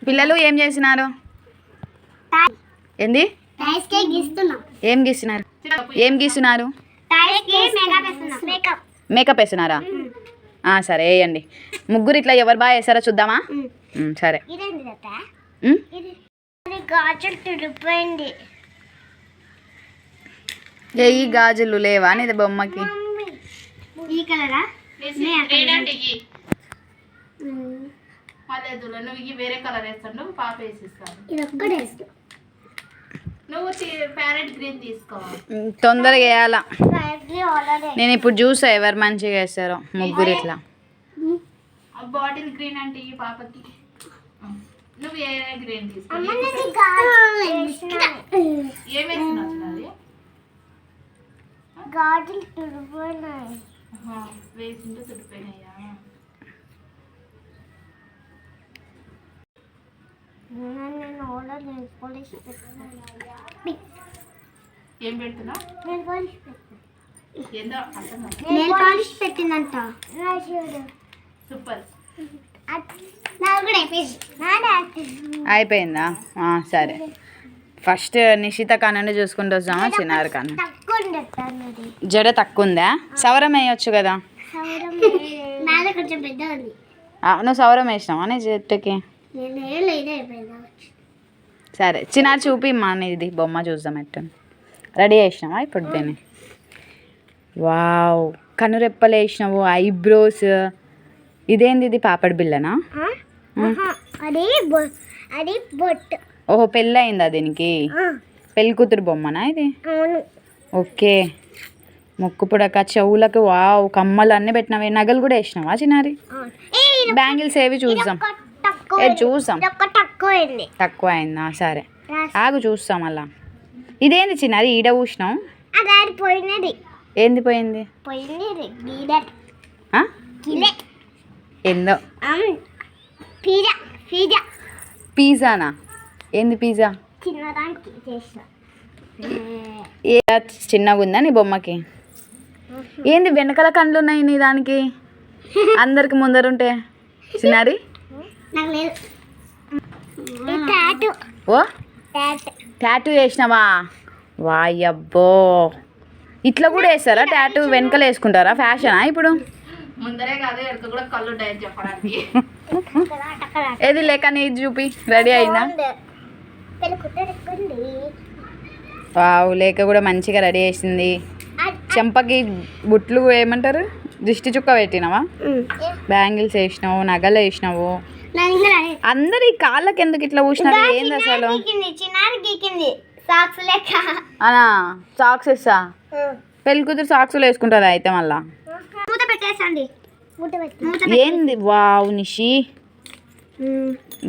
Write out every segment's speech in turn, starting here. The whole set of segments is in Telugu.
పిల్లలు ఏం చేసినారు? ఏంది? ఏం గీస్తున్నారు? ఏం గీస్తున్నారు? మేకప్ వేస్తున్నారా? సరే వేయండి. ముగ్గురు ఇట్లా ఎవరు బాగా వేస్తారో చూద్దామా? సరే. ఈ గాజులు లేవా నీది బొమ్మకి? వేరే కలర్ వేస్తాను, పాప వేసిస్తాను. తొందరగా వేయాలా. నేను ఇప్పుడు చూసా ఎవరు మంచిగా వేస్తారో ముగ్గురు ఇట్లా. బాటిల్ గ్రీన్ అంటే ఈ పాపకి. నువ్వు ఏ గ్రీన్ తీసుకో. గాజులు తుడిపోయినాయి. వేసింటే తుడిపోయినాయా? నేను ఆర్డర్ ఏం పెడుతున్నా? నెయిల్ పాలిష్ పెట్టిందంట. సూపర్. అయిపోయిందా? సరే. ఫస్ట్ నిషిత కన్నుని చూసుకుంటూ వద్దామా చిన్నారు కన్ను? జడ తక్కువ ఉందా? సవరం వేయచ్చు కదా. నువ్వు సవరం వేసినావా నీ జట్టుకి? సరే చిన్నారు చూపిమ్మా ఇది బొమ్మ చూద్దాం ఎట్టు. రెడీ చేసినావా ఇప్పుడు దీన్ని? వావ్, కన్ను రెప్పలు వేసినావు, ఐబ్రోస్. ఇదేంది ఇది? పాపడి బిల్లనా? ఓహో పెళ్ళి అయిందా దీనికి? పెళ్ళి కూతురు బొమ్మనా ఇది? ఓకే. ముక్కు పుడక, చెవులకు వావ్ కమ్మలు అన్నీ పెట్టినావి. నగలు కూడా వేసినావా చిన్నారి? బ్యాంగిల్స్ ఏవి చూద్దాం. చూసాం. తక్కువ అయిందా? సరే ఆగు చూస్తాం అలా. ఇదేంది చిన్నారి ఈడ పూసినాం? ఏంది పోయింది? ఏందో పిజ్జానా? ఏంది పిజ్జా? ఏ చిన్నగా ఉందా నీ బొమ్మకి? ఏంది వెనకాల కళ్ళు ఉన్నాయి నీ దానికి? అందరికి ముందరుంటే చిన్నారి. ఓ టాటూ వేసినావా? వాయబ్బో, ఇట్లా కూడా వేస్తారా టాటూ? వెనకాల వేసుకుంటారా? ఫ్యాషనా ఇప్పుడు? ముందరే కాదు వెనక కూడా కళ్ళు ఉంటాయని చెప్పడానికి. ఏది లేక నీ చూపి. రెడీ అయిందా? వావ్, లేక కూడా మంచిగా రెడీ చేసింది. చెంపకి బుట్లు ఏమంటారు, దిష్టి చుక్క పెట్టినావా? బ్యాంగిల్స్ వేసినావు, నగలు వేసినావు. అందరు ఈ కాళ్ళకి ఎందుకు ఇట్లా పూసినారు? ఏంది అసలు? అనా సాక్స్ వేస్తా? పెళ్లి కూతురు సాక్స్లు వేసుకుంటుందా అయితే మళ్ళా? ఏంది? వావ్ నిషి,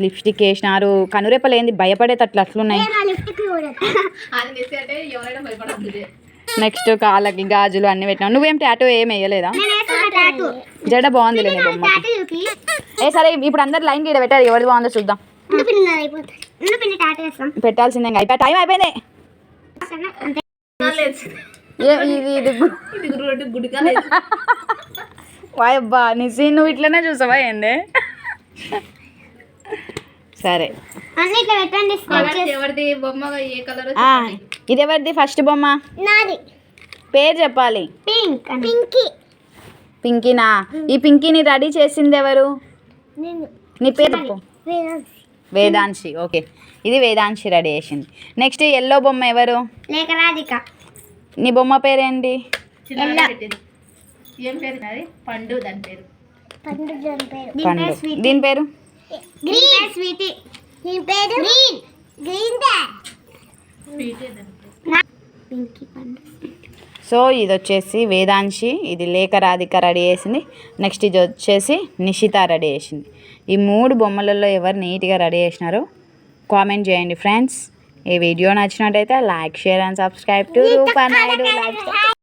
లిప్స్టిక్ వేసినారు. కనురేపలు ఏంది భయపడేటట్లు అట్లున్నాయి. నెక్స్ట్ కాళ్ళకి గాజులు అన్ని పెట్టినావు. నువ్వేం టాటూ ఏం వేయలేదా? జడ బాగుంది లేని బొమ్మ. సరే ఇప్పుడు అందరు లైన్ గీడ పెట్టారు, ఎవరిది బాగుందో చూద్దాం. పెట్టాల్సిందే. అయిపోయి టైం అయిపోయింది. వాయబ్బా నిజి, నువ్వు ఇట్లనే చూసావా ఏంది? సరే ఇది ఎవరిది ఫస్ట్ బొమ్మ? పేరు చెప్పాలి. పింకీనా? ఈ పింకీని రెడీ చేసింది ఎవరు? నీ పేరు చెప్పు. వేదాంశి. ఓకే, ఇది వేదాంశి రెడీ చేసింది. నెక్స్ట్ ఎల్లో బొమ్మ ఎవరు? నీ బొమ్మ పేరేంటి? పండు. దాని పేరు పండు. దీని పేరు? సో ఇది వచ్చేసి వేదాంశి, ఇది లేఖ రాధిక రెడీ చేసింది. నెక్స్ట్ ఇది వచ్చేసి నిషిత రెడీ చేసింది. ఈ మూడు బొమ్మలలో ఎవరు నీట్గా రెడీ చేసినారో కామెంట్ చేయండి ఫ్రెండ్స్. ఈ వీడియో నచ్చినట్టయితే like, share and subscribe to Roopa Naidu life style.